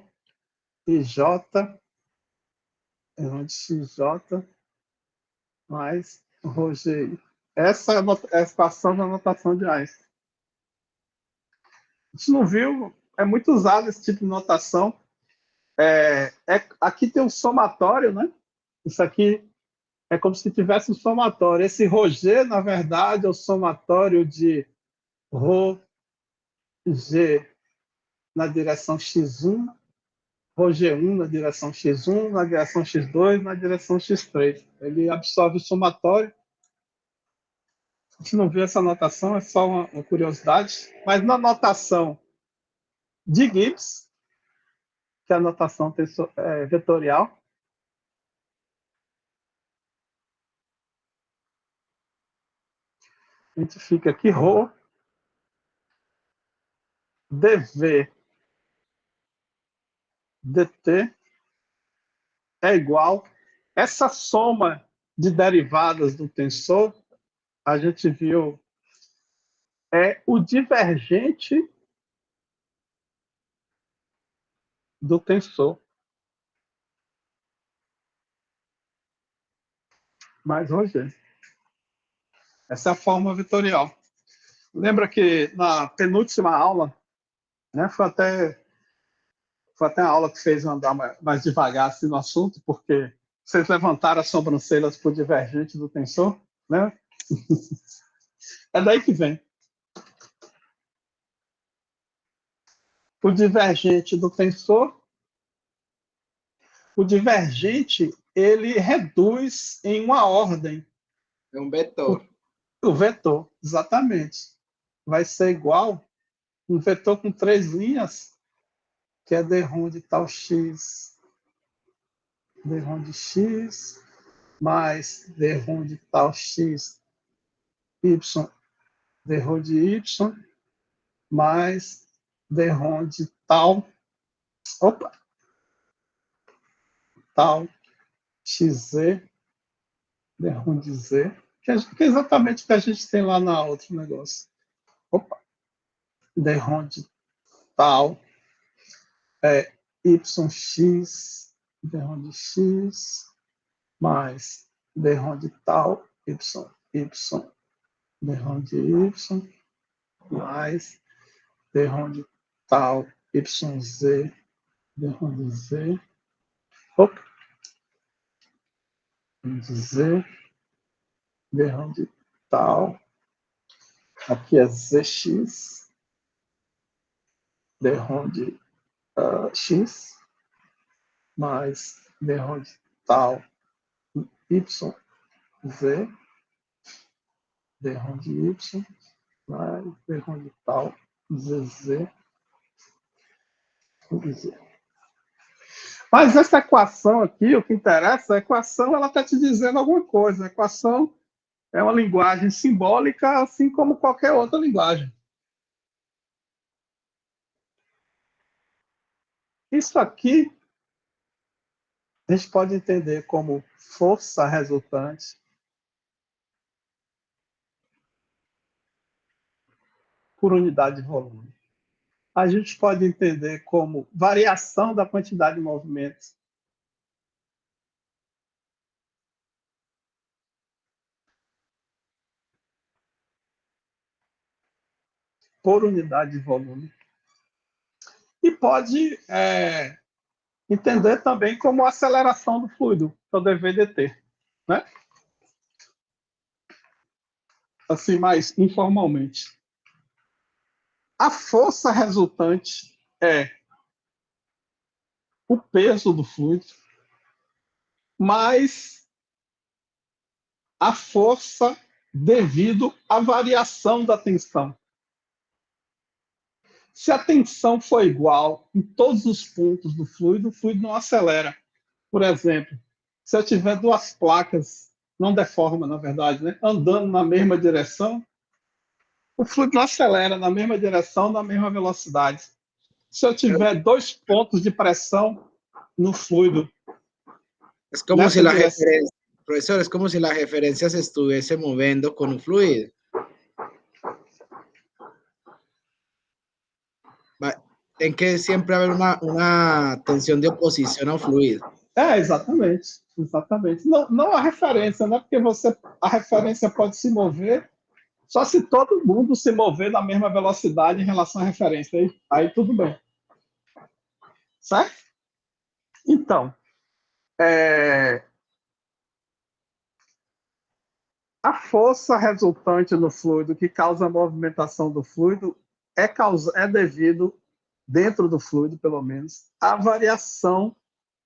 Speaker 1: e j, d1 de xj, mais ρgi. Essa é a equação da notação de Einstein. A gente não viu, é muito usado esse tipo de notação. Aqui tem um somatório, né? Isso aqui é como se tivesse um somatório. Esse ρg, na verdade, é o somatório de ρg na direção x1, ρg1 na direção x1, na direção x2, na direção x3. Ele absorve o somatório. A gente não viu essa notação, é só uma curiosidade. Mas na notação de Gibbs, que é a notação vetorial, a gente fica aqui ρ dv dt é igual. Essa soma de derivadas do tensor, a gente viu, é o divergente do tensor. Mais Rogério. Essa é a forma vetorial. Lembra que na penúltima aula, né, foi até a aula que fez eu andar mais devagar assim, no assunto, porque vocês levantaram as sobrancelhas para o divergente do tensor, né? É daí que vem. O divergente do tensor, o divergente, ele reduz em uma ordem.
Speaker 4: É um vetor.
Speaker 1: O vetor, exatamente. Vai ser igual um vetor com 3 linhas, que é d-ROM de tal x, d-ROM de x, mais d-ROM de tal x, y, d-ROM de y, mais d-ROM de tal, tal xz, d-ROM de z, que é exatamente o que a gente tem lá na outro negócio. D-ROM de tal, yx, d-ROM de x, mais d-ROM de tal, y, d rho de y, mais d rho de tal, yz, d rho de z, opa, de z, d rho de tal, aqui é zx, d rho de x, mais d rho de tal, yz, d rho de y, mais d rho de tal, zz, Mas essa equação aqui, o que interessa, a equação ela está te dizendo alguma coisa. A equação é uma linguagem simbólica, assim como qualquer outra linguagem. Isso aqui a gente pode entender como força resultante por unidade de volume. A gente pode entender como variação da quantidade de movimentos por unidade de volume. E pode entender também como aceleração do fluido, que é o dV/dt, né? Assim, mais informalmente. A força resultante é o peso do fluido mais a força devido à variação da tensão. Se a tensão for igual em todos os pontos do fluido, o fluido não acelera. Por exemplo, se eu tiver duas placas, não deforma, na verdade, né, andando na mesma direção, o fluido não acelera na mesma direção, na mesma velocidade. Se eu tiver dois pontos de pressão no fluido,
Speaker 4: es como si la referencia, profesor, es como si la referencia se estuviese moviendo con un fluido. En que siempre haber una tensión de oposición ao fluido.
Speaker 1: Exatamente. Exatamente. Não a referência, né? Porque a referência pode se mover só se todo mundo se mover na mesma velocidade em relação à referência. Aí tudo bem. Certo? Então, a força resultante no fluido que causa a movimentação do fluido é devido, dentro do fluido, pelo menos, à variação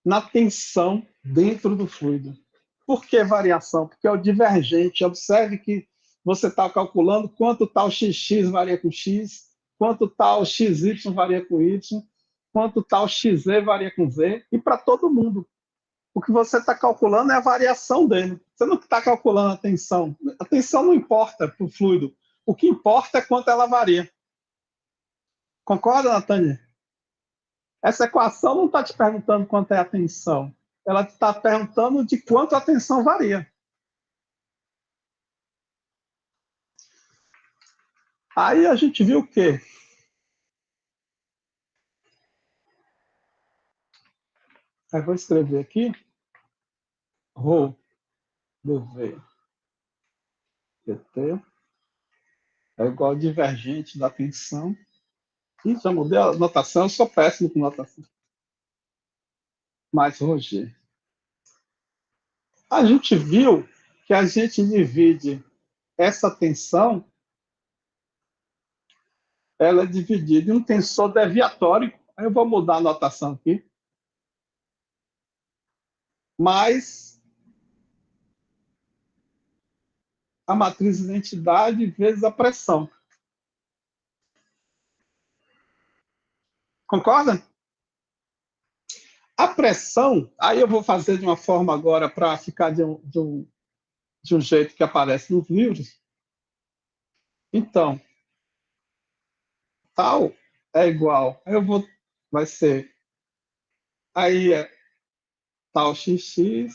Speaker 1: na tensão dentro do fluido. Por que variação? Porque é o divergente. Observe que você está calculando quanto tal xx varia com x, quanto tal xy varia com y, quanto tal xz varia com z, e para todo mundo. O que você está calculando é a variação dele. Você não está calculando a tensão. A tensão não importa para o fluido. O que importa é quanto ela varia. Concorda, Natânia? Essa equação não está te perguntando quanto é a tensão. Ela está perguntando de quanto a tensão varia. Aí a gente viu o quê? Eu vou escrever aqui. Rho dV dt é igual ao divergente da tensão. Ih, já mudei a notação, eu sou péssimo com notação. Mais Rho G. A gente viu que a gente divide essa tensão, ela é dividida em um tensor deviatório. Aí eu vou mudar a notação aqui. Mais a matriz de identidade vezes a pressão. Concorda? A pressão, aí eu vou fazer de uma forma agora para ficar de um jeito que aparece nos livros. Então, tal é igual. Aí vai ser, aí é tal xx,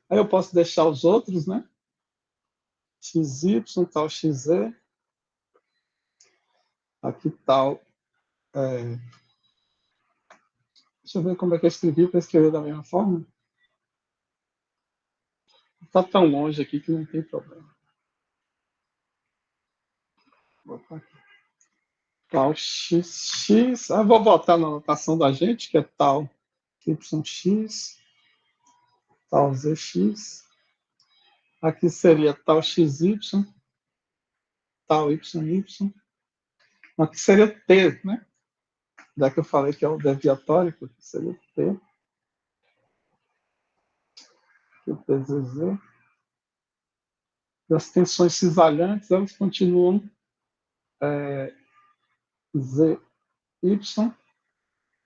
Speaker 1: aí eu posso deixar os outros, né? xy, tal xz, aqui tal. Deixa eu ver como é que eu escrevi para escrever da mesma forma. está tão longe aqui que não tem problema. Vou botar aqui. Tal xx. Vou botar na anotação da gente, que é tal yx, tal zx. Aqui seria tal xy, tal yy. Aqui seria o t, né? Já que eu falei que é o deviatório, aqui seria o t. Aqui o TZZ. E as tensões cisalhantes, elas continuam ZY,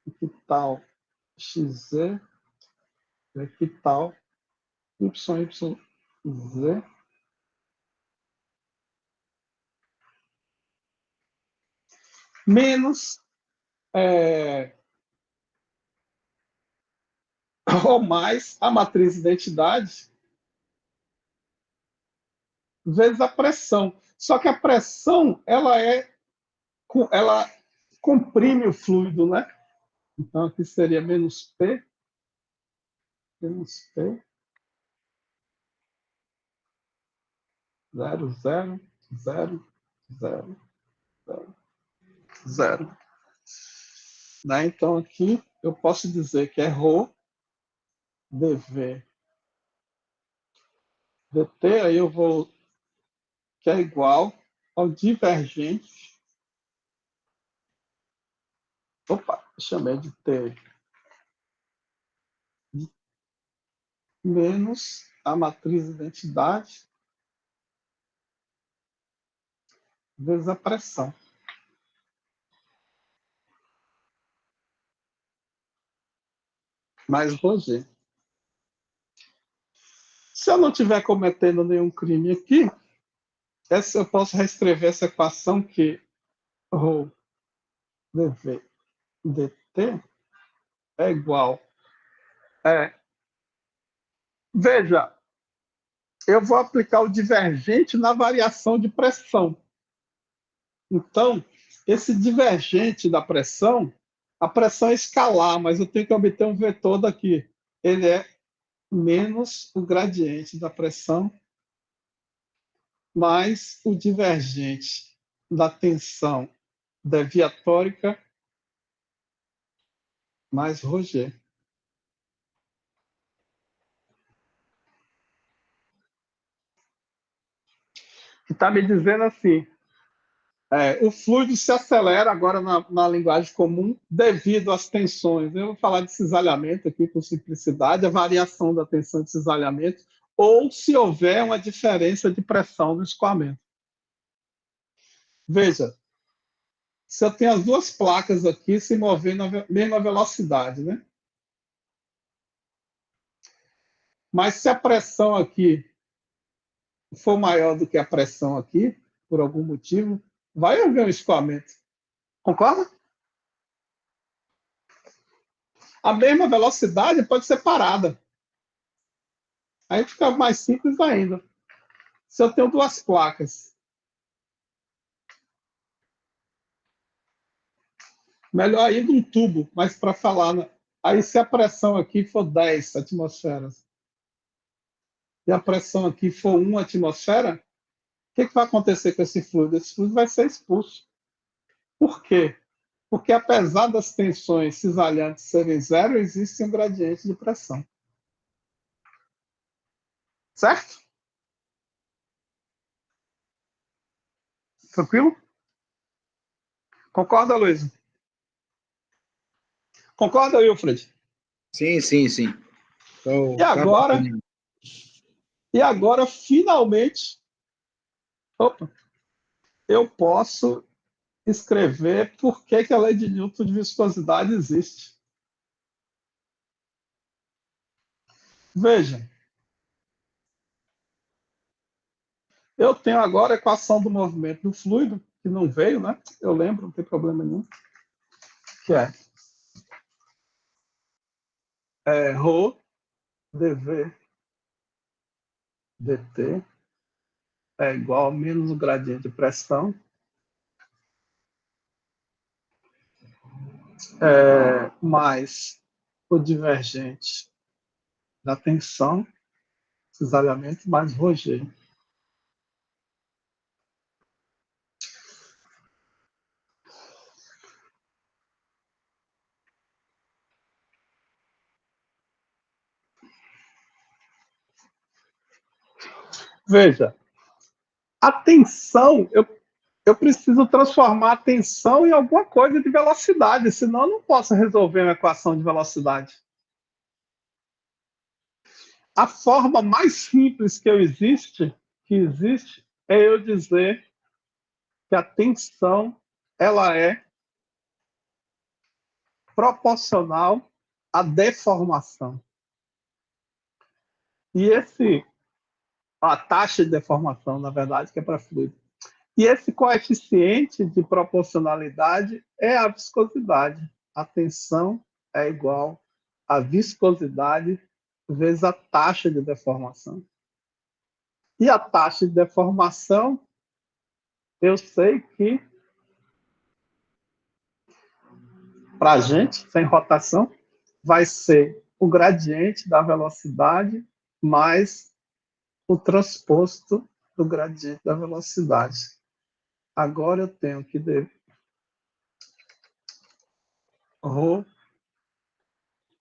Speaker 1: aqui tal XZ, aqui tal YYZ, menos ou mais a matriz de identidade vezes a pressão. Só que a pressão, ela comprime o fluido, né? Então, aqui seria menos P, 0, 0, 0, 0, 0, 0. Né? Então, aqui eu posso dizer que é ρ dV dt, aí eu vou, que é igual ao divergente. Opa, chamei de T menos a matriz de identidade vezes a pressão. Mais Roger. Se eu não estiver cometendo nenhum crime aqui, eu posso reescrever essa equação que ρ dV dt é igual. Veja, eu vou aplicar o divergente na variação de pressão. Então, esse divergente da pressão, a pressão é escalar, mas eu tenho que obter um vetor daqui. Ele é menos o gradiente da pressão mais o divergente da tensão deviatórica mais Roger. Que está me dizendo assim, o fluido se acelera agora na linguagem comum devido às tensões. Eu vou falar de cisalhamento aqui por simplicidade, a variação da tensão de cisalhamento, ou se houver uma diferença de pressão no escoamento. Veja, se eu tenho as duas placas aqui se movendo na mesma velocidade, né? Mas se a pressão aqui for maior do que a pressão aqui, por algum motivo, vai haver um escoamento. Concorda? A mesma velocidade pode ser parada. Aí fica mais simples ainda. Se eu tenho duas placas, melhor ainda um tubo, mas para falar, né? Aí se a pressão aqui for 10 atmosferas e a pressão aqui for 1 atmosfera, o que vai acontecer com esse fluido? Esse fluido vai ser expulso. Por quê? Porque apesar das tensões cisalhantes serem zero, existe um gradiente de pressão. Certo? Tranquilo? Concorda, Luiz? Concorda, Wilfred?
Speaker 4: Sim, sim, sim.
Speaker 1: E agora, finalmente, eu posso escrever por que a lei de Newton de viscosidade existe. Veja, eu tenho agora a equação do movimento do fluido, que não veio, né? Eu lembro, não tem problema nenhum. Que é ρ dV dt é igual a menos o gradiente de pressão mais o divergente da tensão necessariamente, mas Roger. Veja, a tensão, eu preciso transformar a tensão em alguma coisa de velocidade, senão eu não posso resolver uma equação de velocidade. A forma mais simples que existe é eu dizer que a tensão ela é proporcional à deformação. E a taxa de deformação, na verdade, que é para fluido. E esse coeficiente de proporcionalidade é a viscosidade. A tensão é igual à viscosidade vezes a taxa de deformação. E a taxa de deformação, eu sei que, para a gente, sem rotação, vai ser o gradiente da velocidade mais o transposto do gradiente da velocidade. Agora eu tenho que ρ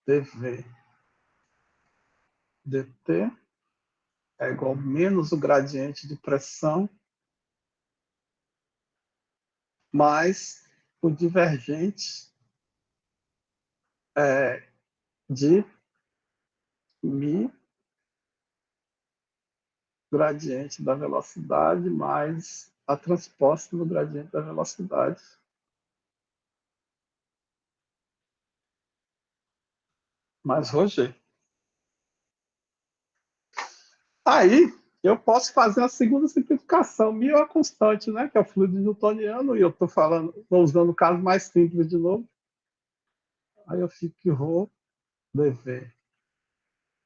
Speaker 1: dv dt é igual a menos o gradiente de pressão mais o divergente de μ gradiente da velocidade mais a transposta do gradiente da velocidade. Mais Roger. Aí, eu posso fazer a segunda simplificação. μ é a constante, né? Que é o fluido newtoniano, e eu estou usando o caso mais simples de novo. Aí eu fico que ρ dv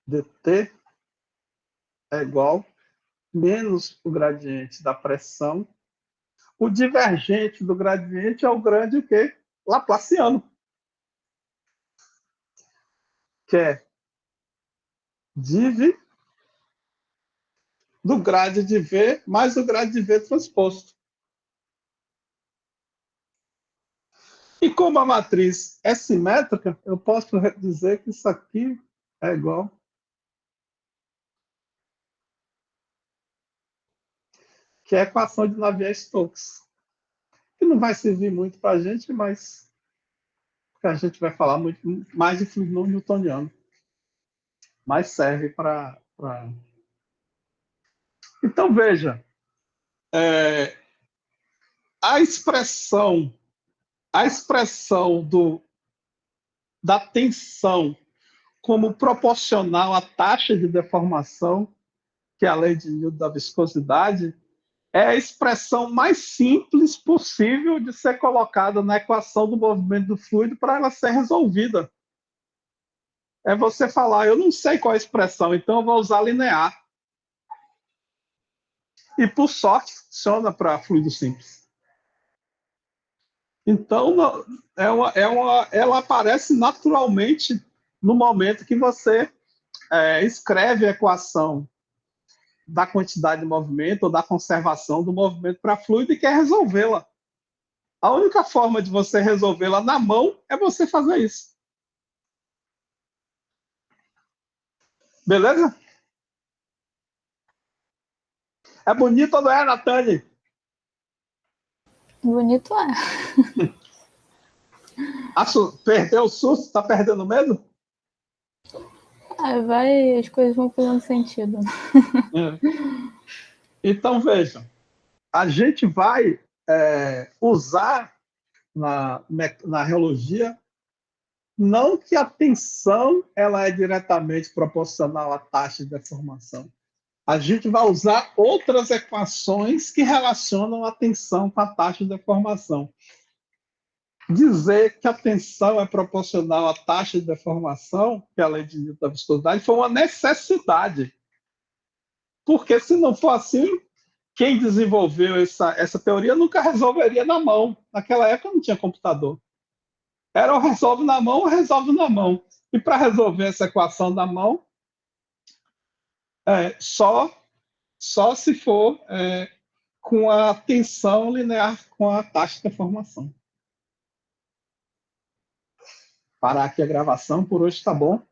Speaker 1: dt é igual menos o gradiente da pressão. O divergente do gradiente é o grande o quê? Laplaciano. Que é div do grade de V mais o grade de V transposto. E como a matriz é simétrica, eu posso dizer que isso aqui é igual que é a equação de Navier-Stokes, que não vai servir muito para a gente, mas que a gente vai falar muito mais de fluido newtoniano. Mas serve para... Então, veja, a expressão da tensão como proporcional à taxa de deformação, que é a lei de Newton da viscosidade, é a expressão mais simples possível de ser colocada na equação do movimento do fluido para ela ser resolvida. É você falar, eu não sei qual é a expressão, então eu vou usar linear. E, por sorte, funciona para fluido simples. Então, ela aparece naturalmente no momento que você escreve a equação da quantidade de movimento ou da conservação do movimento para fluido e quer resolvê-la. A única forma de você resolvê-la na mão é você fazer isso. Beleza? É bonito ou não é, Natane?
Speaker 3: Bonito é.
Speaker 1: Perdeu o susto? Está perdendo medo?
Speaker 3: As coisas vão fazendo sentido.
Speaker 1: Então, vejam, a gente vai usar na reologia não que a tensão ela é diretamente proporcional à taxa de deformação. A gente vai usar outras equações que relacionam a tensão com a taxa de deformação. Dizer que a tensão é proporcional à taxa de deformação, que é a lei de Newton da viscosidade, foi uma necessidade. Porque, se não for assim, quem desenvolveu essa teoria nunca resolveria na mão. Naquela época não tinha computador. Era ou resolve na mão ou resolve na mão. E para resolver essa equação na mão, Só se for com a tensão linear com a taxa de deformação. Parar aqui a gravação, por hoje tá bom.